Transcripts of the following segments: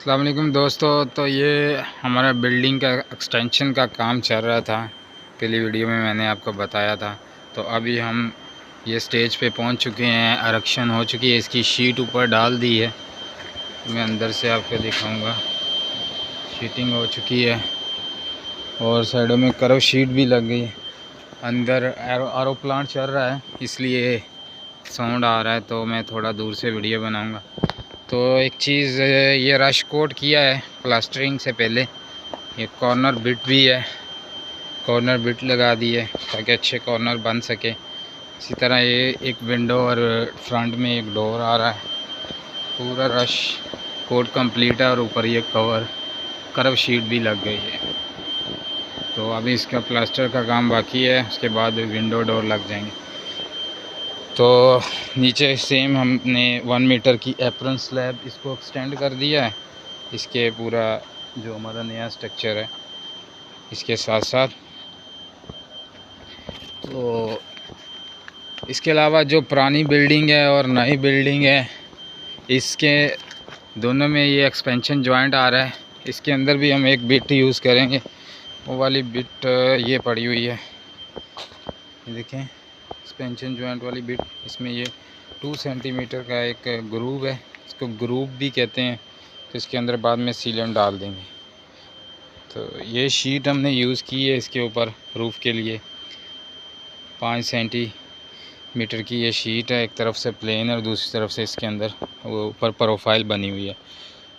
अस्सलाम वालेकुम दोस्तों। तो ये हमारा बिल्डिंग का एक्सटेंशन का काम चल रहा था, पहली वीडियो में मैंने आपको बताया था। तो अभी हम ये स्टेज पे पहुंच चुके हैं, इरेक्शन हो चुकी है, इसकी शीट ऊपर डाल दी है। मैं अंदर से आपको दिखाऊंगा, शीटिंग हो चुकी है और साइडों में कर्व शीट भी लग गई है। अंदर आरो प्लांट चल रहा है, इसलिए साउंड आ रहा है, तो मैं थोड़ा दूर से वीडियो बनाऊँगा। तो एक चीज़, ये रश कोट किया है प्लास्टरिंग से पहले। ये कॉर्नर बिट भी है, कॉर्नर बिट लगा दी है ताकि अच्छे कॉर्नर बन सके। इसी तरह ये एक विंडो और फ्रंट में एक डोर आ रहा है। पूरा रश कोट कंप्लीट है और ऊपर ये कर्व शीट भी लग गई है। तो अभी इसका प्लास्टर का काम बाकी है, उसके बाद विंडो डोर लग जाएंगे। तो नीचे सेम हमने 1 मीटर की एप्रन स्लैब इसको एक्सटेंड कर दिया है, इसके पूरा जो हमारा नया स्ट्रक्चर है इसके साथ साथ। तो इसके अलावा जो पुरानी बिल्डिंग है और नई बिल्डिंग है, इसके दोनों में ये एक्सपेंशन जॉइंट आ रहा है। इसके अंदर भी हम एक बिट यूज़ करेंगे, वो वाली बिट ये पड़ी हुई है, ये देखें एक्सपेंशन जॉइंट वाली बिट। इसमें ये 2 सेंटीमीटर का एक ग्रूव है, इसको ग्रूव भी कहते हैं। तो इसके अंदर बाद में सीलेंट डाल देंगे। तो ये शीट हमने यूज़ की है इसके ऊपर रूफ़ के लिए। 5 सेंटीमीटर की ये शीट है, एक तरफ से प्लेन और दूसरी तरफ से इसके अंदर वो ऊपर प्रोफाइल बनी हुई है।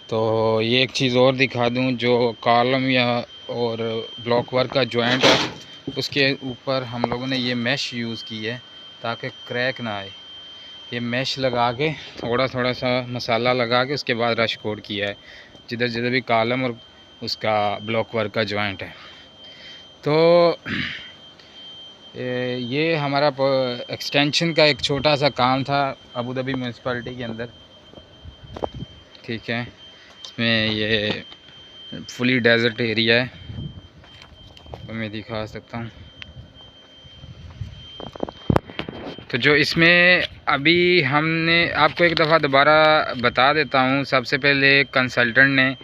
तो ये एक चीज़ और दिखा दूं, जो कॉलम या और ब्लॉक वर्क का जॉइंट है, उसके ऊपर हम लोगों ने ये मैश यूज़ की है ताकि क्रैक ना आए। ये मैश लगा के थोड़ा थोड़ा सा मसाला लगा के उसके बाद रश कोट किया है जिधर जिधर भी कॉलम और उसका ब्लॉक वर्क का जॉइंट है। तो ये हमारा एक्सटेंशन का एक छोटा सा काम था अबू धाबी म्यूनसिपैलिटी के अंदर, ठीक है। इसमें ये फुली डेजर्ट एरिया है, तो मैं दिखा सकता हूँ। तो जो इसमें अभी हमने आपको एक दफ़ा दोबारा बता देता हूँ। सबसे पहले कंसल्टेंट ने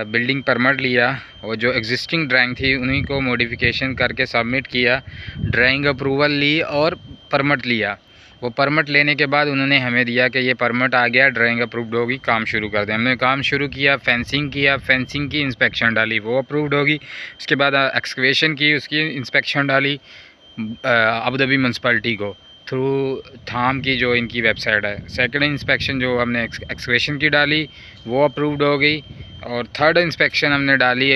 बिल्डिंग परमिट लिया और जो एग्जिस्टिंग ड्राइंग थी उन्हीं को मॉडिफिकेशन करके सबमिट किया, ड्राइंग अप्रूवल ली और परमिट लिया। वो परमिट लेने के बाद उन्होंने हमें दिया कि ये परमिट आ गया, ड्राइंग अप्रूव्ड होगी, काम शुरू कर दें। हमने काम शुरू किया, फेंसिंग किया, फेंसिंग की इंस्पेक्शन डाली, वो अप्रूव्ड होगी। उसके बाद एक्सकवेशन की, उसकी इंस्पेक्शन डाली अबू धाबी म्यूनसिपैलिटी को थ्रू थाम की जो इनकी वेबसाइट है। सेकंड इंस्पेक्शन जो हमने एक्सकवेशन की डाली वो अप्रूव्ड हो गई, और थर्ड इंस्पेक्शन हमने डाली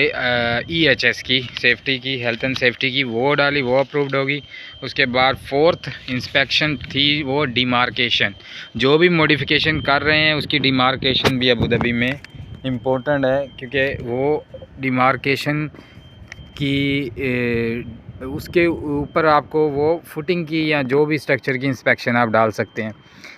EHS की, सेफ्टी की, हेल्थ एंड सेफ्टी की, वो डाली, वो अप्रूव्ड होगी। उसके बाद फोर्थ इंस्पेक्शन थी वो डिमार्केशन। जो भी मॉडिफिकेशन कर रहे हैं उसकी डिमार्केशन भी अबू धाबी में इम्पोर्टेंट है, क्योंकि वो डिमार्केशन की उसके ऊपर आपको वो फुटिंग की या जो भी स्ट्रक्चर की इंस्पेक्शन आप डाल सकते हैं।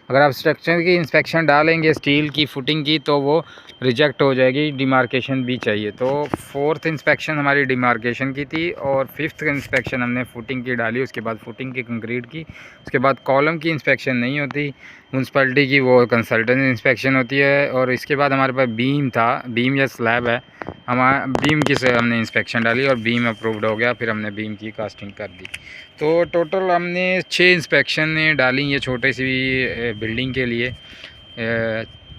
अगर आप स्ट्रक्चर की इंस्पेक्शन डालेंगे स्टील की फुटिंग की तो वो रिजेक्ट हो जाएगी, डिमार्केशन भी चाहिए। तो फोर्थ इंस्पेक्शन हमारी डिमार्केशन की थी और फिफ्थ इंस्पेक्शन हमने फुटिंग की डाली। उसके बाद फुटिंग की कंक्रीट की, उसके बाद कॉलम की इंस्पेक्शन नहीं होती म्यूनसिपैलिटी की, वो कंसल्टेंट इंस्पेक्शन होती है। और इसके बाद हमारे पास बीम था, बीम या स्लैब है, हमारा बीम की से हमने इंस्पेक्शन डाली और बीम अप्रूव्ड हो गया, फिर हमने बीम की कास्टिंग कर दी। तो टोटल हमने 6 इंस्पेक्शन डाली ये छोटे सी बिल्डिंग के लिए।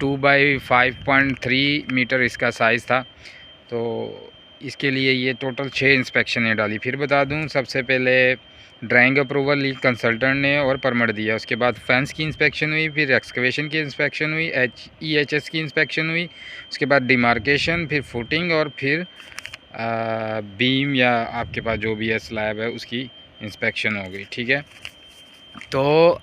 2 बाई 5.3 मीटर इसका साइज़ था, तो इसके लिए ये टोटल 6 इंस्पेक्शन डाली। फिर बता दूं, सबसे पहले ड्राइंग अप्रूवल ली कंसल्टेंट ने और परमिट दिया। उसके बाद फेंस की इंस्पेक्शन हुई, फिर एक्सकवेशन की इंस्पेक्शन हुई, EHS की इंस्पेक्शन हुई, उसके बाद डिमार्केशन, फिर फुटिंग और फिर बीम या आपके पास जो भी है स्लैब है उसकी इंस्पेक्शन हो गई, ठीक है। तो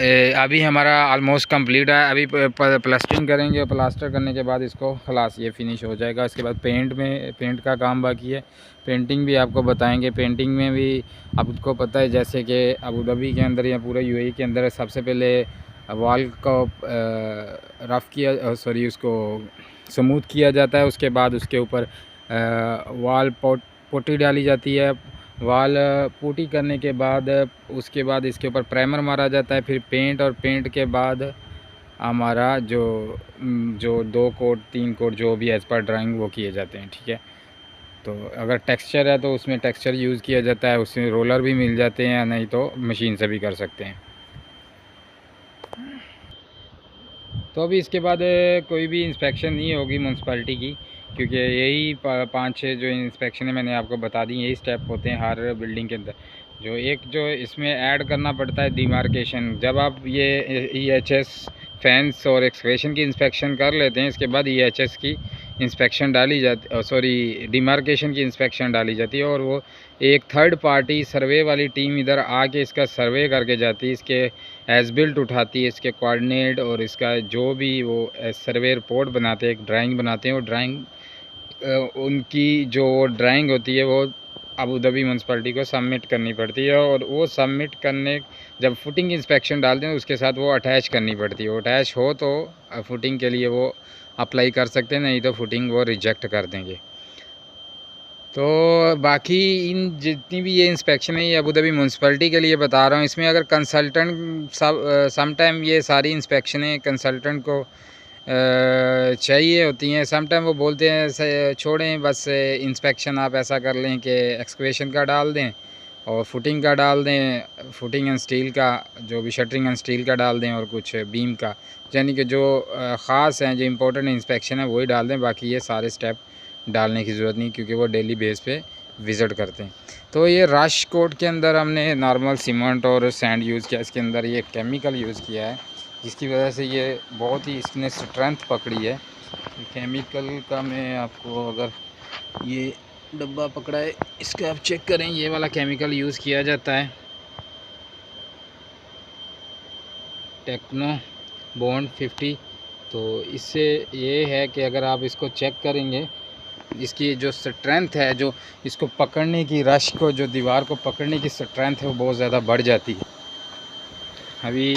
अभी हमारा ऑलमोस्ट कंप्लीट है। अभी प्लास्टरिंग करेंगे, प्लास्टर करने के बाद इसको खलास ये फिनिश हो जाएगा। इसके बाद पेंट का काम बाकी है, पेंटिंग भी आपको बताएंगे। पेंटिंग में भी आपको पता है जैसे कि अबू धाबी के अंदर या पूरे UAE के अंदर सबसे पहले वॉल को रफ़ किया, सॉरी उसको स्मूथ किया जाता है। उसके बाद उसके ऊपर वॉल पुट्टी डाली जाती है। वाल पुट्टी करने के बाद उसके बाद इसके ऊपर प्राइमर मारा जाता है, फिर पेंट, और पेंट के बाद हमारा जो 2 कोट 3 कोट जो भी एज़ पर ड्राइंग वो किए जाते हैं, ठीक है। तो अगर टेक्सचर है तो उसमें टेक्सचर यूज़ किया जाता है, उसमें रोलर भी मिल जाते हैं, नहीं तो मशीन से भी कर सकते हैं। तो अभी इसके बाद कोई भी इंस्पेक्शन नहीं होगी म्यूनसिपैलिटी की, क्योंकि यही 5-6 जो इंस्पेक्शन है मैंने आपको बता दी, यही स्टेप होते हैं हर बिल्डिंग के अंदर। जो इसमें ऐड करना पड़ता है डिमार्केशन। जब आप ये EHS फैंस और एक्सकवेशन की इंस्पेक्शन कर लेते हैं, इसके बाद EHS की इंस्पेक्शन डाली जाती, सॉरी डिमार्केशन की इंस्पेक्शन डाली जाती है, और वो एक थर्ड पार्टी सर्वे वाली टीम इधर आके इसका सर्वे करके जाती है, इसके एज बिल्ट उठाती है, इसके कोऑर्डिनेट और इसका जो भी वो सर्वे रिपोर्ट बनाते हैं, एक ड्राइंग बनाते हैं। वो ड्राइंग उनकी जो ड्राइंग होती है वो अबू धाबी म्यूनसिपैलिटी को सबमिट करनी पड़ती है, और वो सबमिट करने जब फुटिंग इंस्पेक्शन डालते हैं उसके साथ वो अटैच करनी पड़ती है। वो अटैच हो तो फुटिंग के लिए वो अप्लाई कर सकते हैं, नहीं तो फुटिंग वो रिजेक्ट कर देंगे। तो बाकी इन जितनी भी ये इंस्पेक्शन है ये अबू धाबी म्यूनसिपैलिटी के लिए बता रहा हूँ। इसमें अगर कंसल्टेंट सम टाइम ये सारी इंस्पेक्शनें कंसल्टेंट को चाहिए होती हैं। सम टाइम वो बोलते हैं छोड़ें बस इंस्पेक्शन आप ऐसा कर लें कि एक्सकवेशन का डाल दें और फुटिंग का डाल दें, फुटिंग एंड स्टील का जो भी शटरिंग एंड स्टील का डाल दें, और कुछ बीम का, यानी कि जो ख़ास हैं जो इम्पोर्टेंट इंस्पेक्शन है वही डाल दें। बाकी ये सारे स्टेप डालने की ज़रूरत नहीं, क्योंकि वो डेली बेस पे विज़िट करते हैं। तो ये रश कोट के अंदर हमने नॉर्मल सीमेंट और सैंड यूज़ किया, इसके अंदर ये केमिकल यूज़ किया है, जिसकी वजह से ये बहुत ही इसने स्ट्रेंथ पकड़ी है। केमिकल का मैं आपको अगर ये डब्बा पकड़ा है इसका आप चेक करें, ये वाला केमिकल यूज़ किया जाता है टेक्नो बॉन्ड 50। तो इससे ये है कि अगर आप इसको चेक करेंगे, इसकी जो स्ट्रेंथ है, जो इसको पकड़ने की, रश को जो दीवार को पकड़ने की स्ट्रेंथ है वो बहुत ज़्यादा बढ़ जाती है। अभी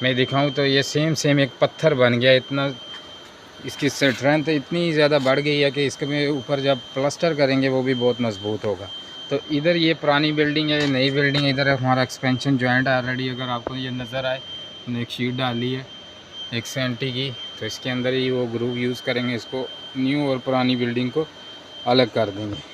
मैं दिखाऊं तो ये सेम एक पत्थर बन गया, इतना इसकी स्ट्रेंथ इतनी ज़्यादा बढ़ गई है कि इसके ऊपर जब प्लास्टर करेंगे वो भी बहुत मजबूत होगा। तो इधर ये पुरानी बिल्डिंग है, ये नई बिल्डिंग है, इधर हमारा एक्सपेंशन जॉइंट है ऑलरेडी। अगर आपको ये नज़र आए, हमने एक शीट डाली है 1 की, तो इसके अंदर ही वो ग्रूव यूज़ करेंगे, इसको न्यू और पुरानी बिल्डिंग को अलग कर देंगे।